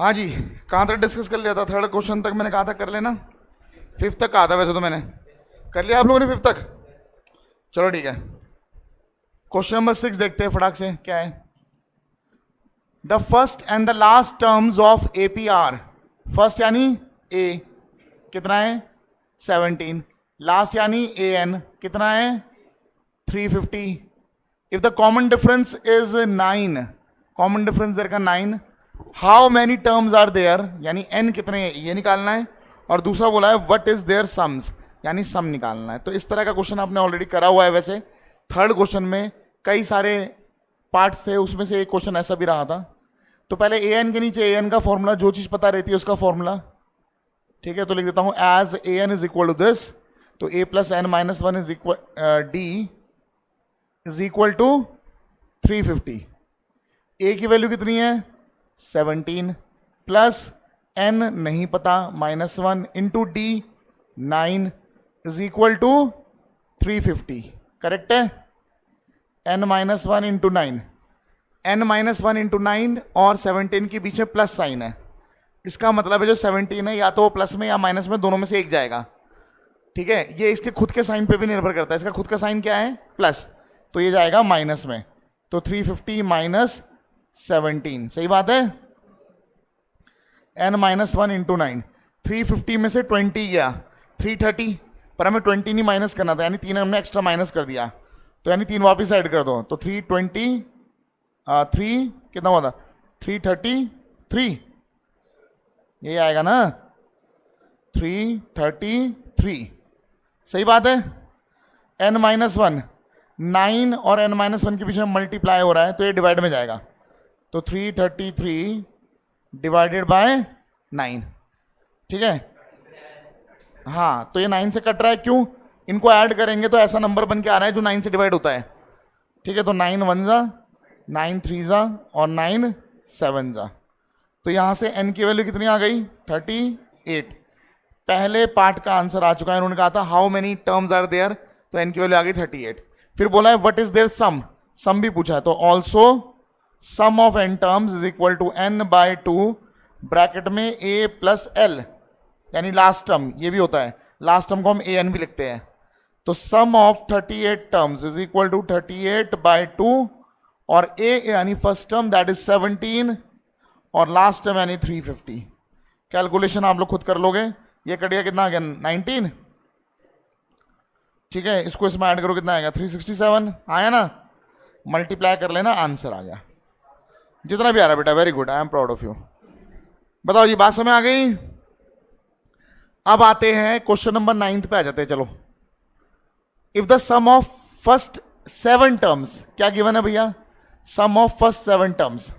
हाँ जी, कहाँ तक डिस्कस कर लिया था? थर्ड क्वेश्चन तक मैंने कहा था कर लेना। फिफ्थ तक कहा था वैसे तो मैंने। कर लिया आप लोगों ने फिफ्थ तक? चलो ठीक है। क्वेश्चन नंबर 6 देखते हैं फटाक से, क्या है। The first and the last terms of APR, first यानी A कितना है 17, लास्ट यानी AN कितना है 350। If the common difference is 9, common difference there का 9, how many terms are there, यानी n कितने हैं ये निकालना है। और दूसरा बोला है व्हाट इज देयर सम्स, यानी सम निकालना है। तो इस तरह का क्वेश्चन आपने ऑलरेडी करा हुआ है। वैसे थर्ड क्वेश्चन में कई सारे पार्ट्स थे, उसमें से एक क्वेश्चन ऐसा भी रहा था। तो पहले AN के नीचे AN का फॉर्मूला, जो चीज पता रहती है उसका फॉर्मूला, ठीक है। तो लिख देता हूं as AN is equal to this, तो A plus N minus 1 is equal D is equal to 350। A की वैल्यू कितनी है 17 प्लस N नहीं पता -1 into D 9 is equal to 350। Correct है? N minus 1 into 9, N minus 1 into 9 और 17 के बीच में प्लस साइन है। इसका मतलब है जो 17 है या तो प्लस में या माइनस में, दोनों में से एक जाएगा। ठीक है, ये इसके खुद के साइन पे भी निर्भर करता है। इसका खुद का साइन क्या है प्लस, तो ये जाएगा माइनस में। तो 350 माइनस 17, सही बात है। N माइनस 1 इंटू 9, 350 में से 20 गया 330, पर हमें 20 नहीं माइनस करना था, यानी 3 हमने एक्स्ट्रा माइनस कर दिया, तो यानी 3 वापस ऐड कर दो। तो 320 3 कितना हुआ था 333, ये आएगा ना 333, सही बात है। N माइनस 1 9 और N माइनस 1 के पीछे मल्टीप्लाई हो रहा है, तो ये डिवाइड में जाएगा। तो 333 डिवाइडेड बाय 9, ठीक है। हाँ, तो ये 9 से कट रहा है, क्यों? इनको ऐड करेंगे तो ऐसा नंबर बन के आ रहा है जो 9 से डिवाइड होता है, ठीक है। तो 9 1 जा, 9 3 जा और 9 7 जा। तो यहां से n की वैल्यू कितनी आ गई 38। पहले पार्ट का आंसर आ चुका है, उन्होंने कहा था how many terms are there, तो n की वैल्यू आ गई 38। फिर बोला है what is there sum, sum भी पूछा है। तो also sum of n terms is equal to n by 2 bracket में a प्लस l, यानी लास्ट टर्म, ये भी होता है लास्ट टर्म को हम an भी लिखते हैं। तो sum of 38 terms is equal to 38 by 2 और a यानी फर्स्ट टर्म दैट इज 17 और लास्ट टर्म यानी 350। कैलकुलेशन आप लोग खुद कर लोगे। ये कट गया, कितना आ गया 19, ठीक है। इसको इसमें ऐड करो, कितना आएगा 367, आया ना। मल्टीप्लाई कर लेना, आंसर आ गया। जितना भी आ रहा बेटा, very good, I am proud of you. बताओ जी, बात समझ आ गई? अब आते हैं क्वेश्चन नंबर 9 पे आ जाते हैं। चलो, if the sum of first 7 terms, क्या गिवन है भैया? सम ऑफ फर्स्ट 7 टर्म्स,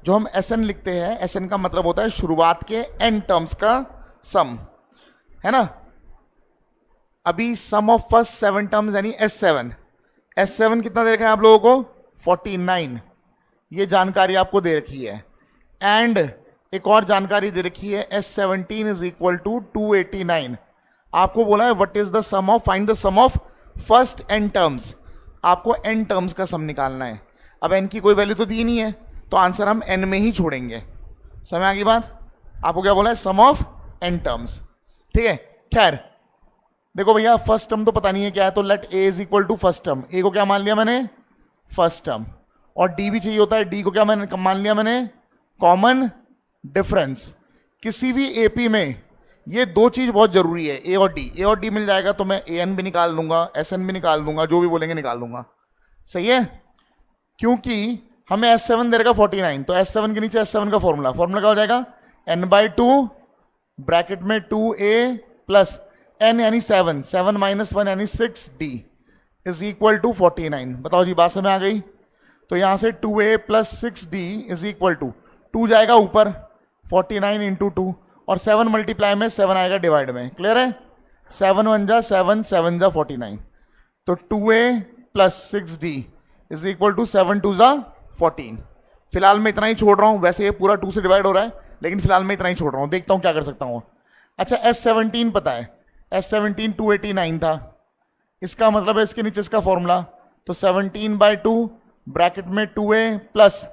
जो हम SN लिखते हैं, SN का मतलब होता है शुरुआत के n टर्म्स का सम, है ना। अभी सम ऑफ फर्स्ट 7 टर्म्स यानी S7 कितना दे रखा है आप लोगों को 49, ये जानकारी आपको दे रखी है। एंड एक और जानकारी दे रखी है S17 इज इक्वल टू 289। आपको बोला है what is the sum of, find the sum of first n terms, आपको n टर्म्स का सम निकालना है। अब n की कोई वैल्यू तो दी नहीं है, तो आंसर हम n में ही छोड़ेंगे। समझ आ गई बात? आपको क्या बोला है? सम ऑफ n टर्म्स, ठीक है। खैर देखो भैया, फर्स्ट टर्म तो पता नहीं है क्या है, तो let a is equal to first term. a को क्या मान लिया मैंने? First term. और d भी चाहिए होता है, d को क्या मैंने मान लिया मैंने? Common difference. किसी भी AP में ये दो चीज बहुत जरूरी है, a और d मिल जाएगा तो मैं AN भी निकाल दूंगा, SN भी निकाल दूंगा, जो भी बोलेंगे निकाल दूंगा, सही है। क्योंकि हमें S7 दे रखा 49, तो S7 के नीचे S7 का फॉर्मूला क्या हो जाएगा? n बाई 2 ब्रैकेट में 2a प्लस n यानी 7 माइनस 1 यानी 6d इज इक्वल टू 49। बताओ जी, बात समझ आ गई? तो यहां से 2a plus 6d is equal to 2 जाएगा ऊपर 49 इंटू 2 और 7 मल्टीप्लाई में 7 आएगा डिवाइड में। क्लियर है? 7 1 जा 7, 7 जा 49, तो 2a plus 6d is equal to 7 2 जा 14। फिलहाल मैं इतना ही छोड़ रहा हूं, वैसे ये पूरा 2 से डिवाइड हो रहा है, लेकिन फिलहाल मैं इतना ही छोड़ रहा हूं, देखता हूं क्या कर सकता हूं। अच्छा, S17 पता है, S17 289 था, इसका मतलब है इसके नीचे इसका फॉर्मूला, तो 17 बाई 2 ब्रैकेट में 2a प्लस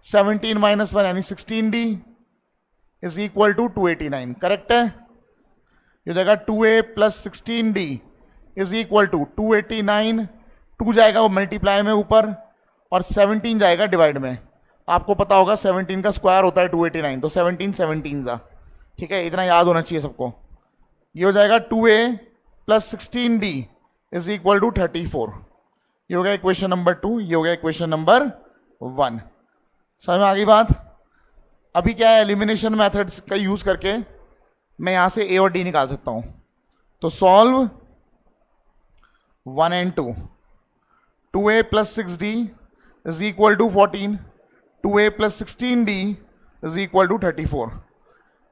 17 माइनस 1 यानी 16d is equal to 289, correct है। ये हो जाएगा 2a plus 16d is equal to 289, 2 जाएगा वो मल्टीप्लाई में ऊपर और 17 जाएगा डिवाइड में। आपको पता होगा 17 का स्क्वायर होता है 289, तो 17 17 जा, ठीक है, इतना याद होना चाहिए सबको। ये हो जाएगा 2a plus 16d is equal to 34। ये हो गया इक्वेशन नंबर 2, ये हो गया इक्वेशन नंबर 1। समझ में आ गई बात। अभी क्या है, एलिमिनेशन मेथड्स का यूज करके मैं यहां से a और d निकाल सकता हूं। तो solve 1 and 2, 2a plus 6d is equal to 14, 2a plus 16d is equal to 34।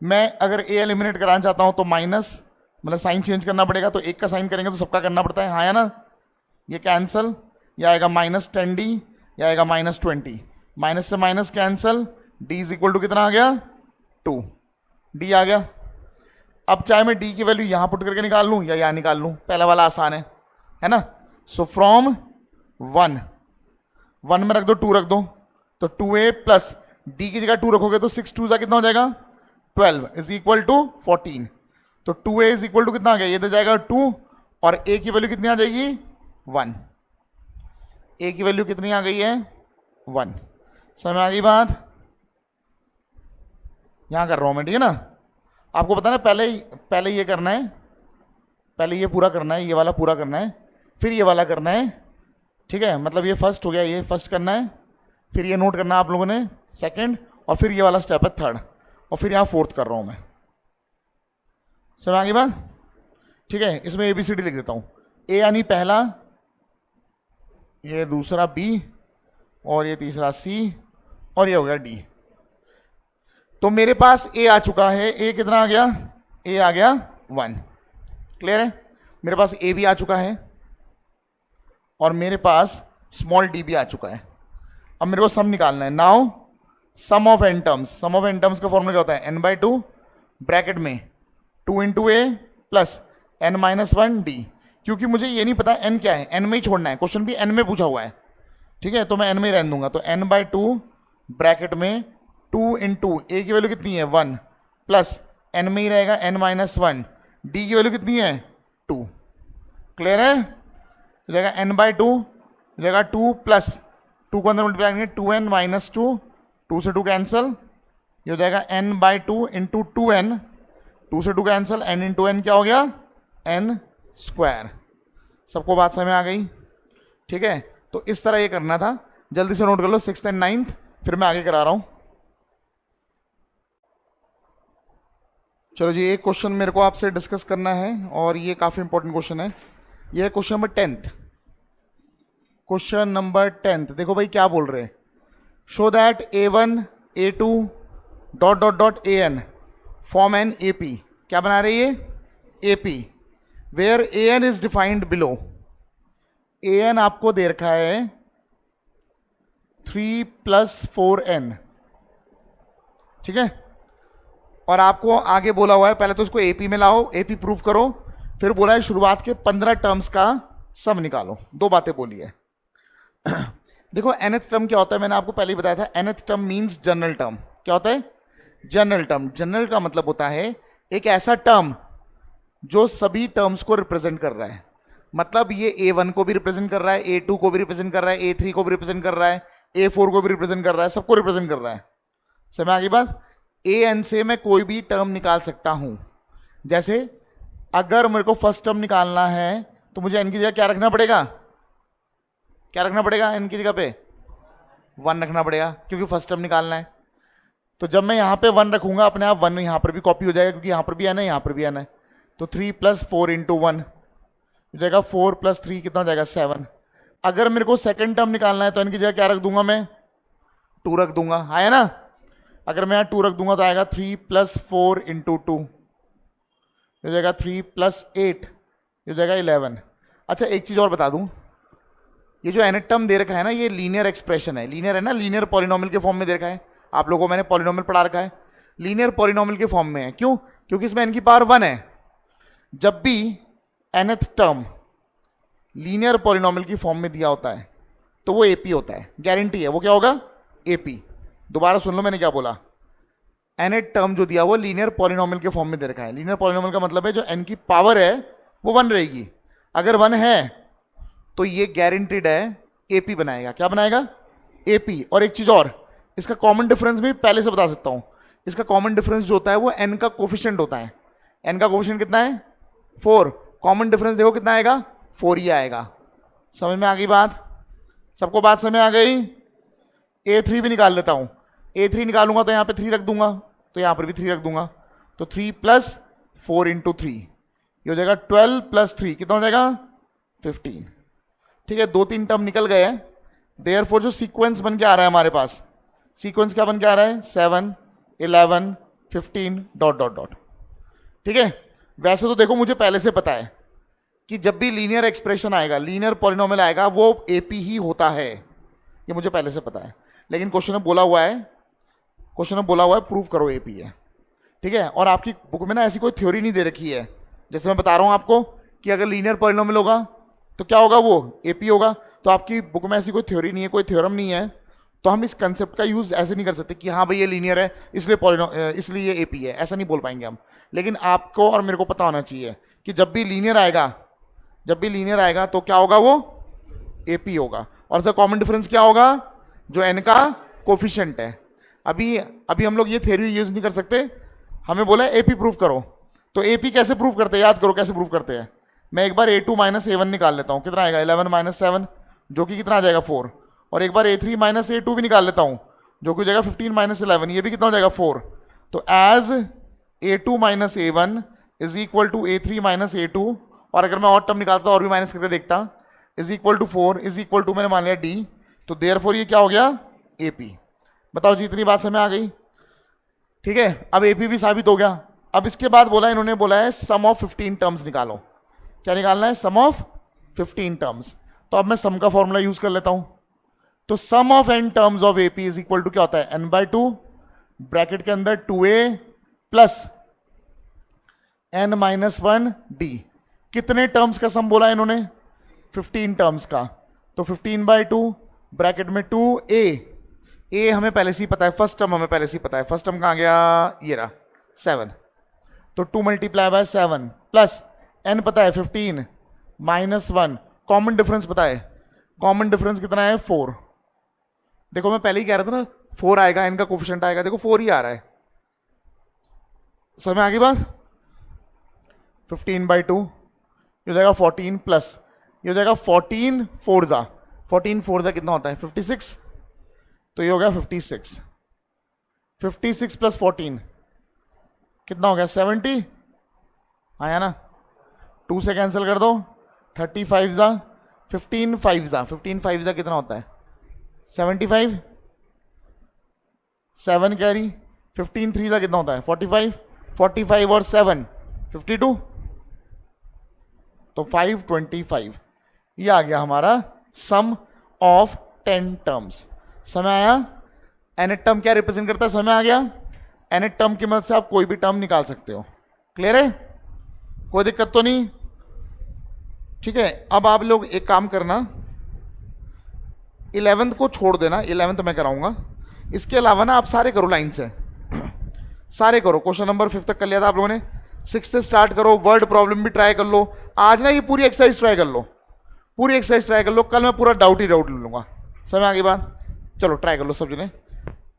मैं अगर a एलिमिनेट कराना चाहता हूं तो माइनस, मतलब साइन चेंज करना पड़ेगा, तो एक का साइन करेंगे तो सबका करना पड़ता है, हाँ या ना। ये कैंसल, ये आएगा माइनस 10d, ये आएगा माइनस 20, माइनस से minus cancel, d is equal to कितना आ गया 2, d आ गया। अब चाहे मैं d की वैल्यू यहां पुट करके निकाल लूं या यहां निकाल लूं, पहला वाला आसान है ना। सो फ्रॉम 1 में रख दो, 2 रख दो, तो 2a प्लस d की जगह 2 रखोगे तो 6 2 कितना हो जाएगा 12 इज इक्वल टू 14। तो 2a इज इक्वल टू कितना आ गया, ये दे जाएगा 2 और a की वैल्यू कितनी आ जाएगी 1। a की वैल्यू कितनी आ गई है 1। समझ में आ गई बात। यहां कर रहा हूं मैं, ठीक है ना। आपको पता ना पहले ये करना है, पहले ये पूरा करना है, ये वाला पूरा करना है, फिर ये वाला करना है, ठीक है। मतलब ये फर्स्ट हो गया, ये फर्स्ट करना है, फिर ये नोट करना है आप लोगों ने सेकंड, और फिर ये वाला स्टेप है थर्ड, और फिर यहां फोर्थ कर रहा हूं मैं। समझ आ गई बात, ठीक है। इसमें ABCD लिख देता हूं। A यानी पहला, ये दूसरा B, और ये तीसरा C, और ये हो गया D। तो मेरे पास A आ चुका है। A कितना आ गया, A आ गया 1, क्लियर है। मेरे पास A भी आ चुका है और मेरे पास स्मॉल d भी आ चुका है। अब मेरे को सम निकालना है। Now sum of n terms, sum of n terms का फॉर्मूला क्या होता है, n/2 ब्रैकेट में 2 into a plus n minus 1 d। क्योंकि मुझे ये नहीं पता n क्या है, n में ही छोड़ना है, क्वेश्चन भी n में पूछा हुआ है, ठीक है, तो मैं n में ही रहने दूंगा। तो n/2 ब्रैकेट में 2 इंटू a की वैल्यू कितनी है 1 प्लस n में ही रहेगा n माइनस 1, d की वैल्यू कितनी है 2, क्लियर है। तो जाएगा n/2, जाएगा 2 प्लस 2 को अंदर मल्टीप्लाई करेंगे 2n माइनस 2, 2 से 2 कैंसल, ये हो जाएगा n/2 इंटू 2n, 2 से 2 कैंसल, n इंटू n क्या हो गया n स्क्वायर। सबको बात समझ में आ गई, ठीक है। तो इस तरह ये करना था, जल्दी से नोट कर लो 6th and 9th, फिर मैं आगे करा रहा हूं। चलो जी, एक क्वेश्चन मेरे को आपसे डिस्कस करना है और ये काफी इंपॉर्टेंट क्वेश्चन है। ये है question number 10th। Question number 10th देखो भाई क्या बोल रहे हैं। Show that a1 a2 dot dot dot an form an AP। क्या बना रहे ये AP, where an is defined below. an आपको दे रखा है 3 + 4n, ठीक है। और आपको आगे बोला हुआ है पहले तो इसको AP में लाओ, AP प्रूफ करो, फिर बोला है शुरुआत के 15 टर्म्स का सम निकालो। दो बातें बोली है। देखो nth टर्म क्या होता है, मैंने आपको पहले ही बताया था। nth term means general term. क्या होता है जनरल टर्म। जनरल का मतलब होता है एक ऐसा टर्म जो सभी टर्म्स को रिप्रेजेंट कर रहा है। मतलब ये a1 को भी रिप्रेजेंट कर रहा है, a2 को भी रिप्रेजेंट कर रहा है, a3 को भी रिप्रेजेंट कर रहा है, a4 को भी रिप्रेजेंट कर रहा है, सबको रिप्रेजेंट कर रहा है। समझ आ गई बात। an से मैं कोई भी टर्म निकाल सकता हूं। जैसे अगर मेरे को फर्स्ट टर्म निकालना है तो मुझे n की जगह क्या रखना पड़ेगा, क्या रखना पड़ेगा, n की जगह पे 1 रखना पड़ेगा, क्योंकि फर्स्ट टर्म निकालना है। तो जब मैं यहां पे 1 रखूंगा अपने आप 1 यहां पर भी कॉपी हो जाएगा, क्योंकि यहां पर भी n है, यहां पर भी n है। तो 3 + 4 × 1 हो जाएगा 4 + 3 कितना हो जाएगा 7। अगर मेरे को सेकंड टर्म निकालना है तो n की जगह क्या रख दूंगा मैं 2 रख दूंगा, आया ना। अगर मैं यहां 2 रख दूंगा तो आएगा 3 + 4 × 2 हो जाएगा 3 + 8 हो जाएगा 11। अच्छा एक चीज और बता दूं, ये जो nth टर्म दे रखा है ना, ये लीनियर एक्सप्रेशन है। लीनियर है ना, लीनियर पॉलिनोमियल के फॉर्म में दे रखा है। आप लोगों को मैंने पॉलिनोमियल पढ़ा रखा है, लीनियर पॉलिनोमियल के फॉर्म में है। क्यों, क्योंकि इसमें n की पावर 1 है। जब भी nth टर्म लीनियर पॉलिनोमियल की फॉर्म में दिया होता है तो वो AP होता है, गारंटी है। वो क्या होगा AP। दोबारा सुन लो मैंने क्या बोला। nth टर्म जो दिया वो लीनियर पॉलिनोमियल के फॉर्म में दे रखा है। लीनियर पॉलिनोमियल का मतलब है जो n की पावर है वो 1 रहेगी। अगर 1 है तो ये गारंटीड है AP बनाएगा। क्या बनाएगा? AP। और एक चीज और, इसका कॉमन डिफरेंस भी पहले से बता सकता हूं। इसका कॉमन डिफरेंस जो होता है वो n का कोफिशिएंट होता है। n का कोफिशिएंट कितना है? 4। कॉमन डिफरेंस देखो कितना आएगा? 4 ही आएगा। समझ में आ गई बात? सबको बात समझ में आ गई? A3 भी निकाल लेता हूं। A3 निकालूंगा तो यहां पे 3 रख दूंगा, तो यहां पर भी 3 रख दूंगा। तो 3 + 4 × 3 ये हो जाएगा 12 + 3 कितना हो जाएगा? 15। ठीक है, 2-3 टर्म निकल गए हैं। देयरफॉर जो सीक्वेंस बन के आ रहा है हमारे पास, सीक्वेंस क्या बन के आ रहा है? 7, 11, 15 ... ठीक है। वैसे तो देखो मुझे पहले से पता है कि जब भी लीनियर एक्सप्रेशन आएगा, लीनियर पॉलिनोमियल आएगा, वो एपी ही होता है। ये मुझे पहले से पता है, लेकिन क्वेश्चन में बोला हुआ है, प्रूव करो एपी है। ठीक है। और आपकी बुक में ना ऐसी कोई थ्योरी नहीं दे रखी है। जैसे मैं बता रहा हूं आपको कि अगर लीनियर पॉलिनोमियल होगा तो क्या होगा? वो एपी होगा। तो आपकी बुक में ऐसी कोई थ्योरी नहीं है, कोई थ्योरम नहीं है, तो हम इस कंसेप्ट का यूज ऐसे नहीं कर सकते कि हाँ भाई ये लीनियर है इसलिए ये एपी है, ऐसा नहीं बोल पाएंगे हम। लेकिन आपको और मेरे को पता होना चाहिए कि जब भी लीनियर आएगा तो क्या होगा? वो एपी होगा। और सर कॉमन डिफरेंस क्या होगा? जो एन का कोफिशिएंट है। अभी हम लोग ये थ्योरी यूज नहीं कर सकते। हमें बोला एपी प्रूफ करो, तो एपी कैसे प्रूफ करते हैं? याद करो कैसे प्रूफ करते हैं। मैं एक बार A2 - A1 निकाल लेता हूं, कितना आएगा? 11 - 7 जो कि कितना आ जाएगा? 4। और एक बार A3 - A2 भी निकाल लेता हूं जो कि हो जाएगा 15 - 11, ये भी कितना हो जाएगा? 4। तो as A2 - A1 is equal to A3 - A2, और अगर मैं और टर्म निकालता और भी माइनस करके देखता, is equal to 4 is equal to मैंने मान लिया D, तो देयरफॉर ये क्या हो गया? AP। बताओ जी, इतनी बात समझ में आ गई? ठीक है। अब AP भी साबित हो गया। अब इसके बाद इन्होंने बोला है सम ऑफ 15 टर्म्स निकालो। क्या निकालना है? सम ऑफ 15 टर्म्स। तो अब मैं सम का फॉर्मूला यूज कर लेता हूं। तो sum of n terms of AP is equal to क्या होता है? n/2 ब्रैकेट के अंदर 2a प्लस n - 1 D। कितने टर्म्स का सम बोला इन्होंने? 15 टर्म्स का। तो 15/2 ब्रैकेट में 2a हमें पहले से ही पता है, फर्स्ट टर्म हमें पहले से ही पता है। फर्स्ट टर्म कहां गया? ये रहा 7। तो 2 × 7 प्लस n पता है 15 - 1, कॉमन डिफरेंस पता है। कॉमन डिफरेंस कितना है? 4। देखो मैं पहले ही कह रहा था ना 4 आएगा, n का कोफिशिएंट आएगा, देखो 4 ही आ रहा है। समझ में आ गई बात? 15/2 ये हो जाएगा 14 प्लस ये हो जाएगा 14 4 जा कितना होता है? 56। तो ये हो गया 56 + 14 कितना हो गया? 70 आया ना? 2 से कैंसिल कर दो, 35 जा 15 5 जा कितना होता है? 75। 7 कैरी 15 3 जा कितना होता है? 45 और 7 52, तो 525। ये आ गया हमारा सम ऑफ 10 टर्म्स। समय आया? nth टर्म क्या रिप्रेजेंट करता है? समय आ गया? nth टर्म की मदद से आप कोई भी टर्म निकाल सकते हो। क्लियर है? कोई दिक्कत तो नहीं? ठीक है। अब आप लोग एक काम करना, 11th को छोड़ देना, 11th मैं कराऊंगा। इसके अलावा ना आप सारे करो लाइन से, सारे करो। क्वेश्चन नंबर 5 तक कर लिया था आप लोगों ने, 6 से स्टार्ट करो। वर्ड प्रॉब्लम भी ट्राई कर लो आज ना, ये पूरी एक्सरसाइज ट्राई कर लो, पूरी एक्सरसाइज ट्राई कर लो। कल मैं पूरा डाउट ले लूंगा। समझ आ गई बात? चलो ट्राई कर लो सब जने,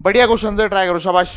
बढ़िया क्वेश्चन है, ट्राई करो, शाबाश।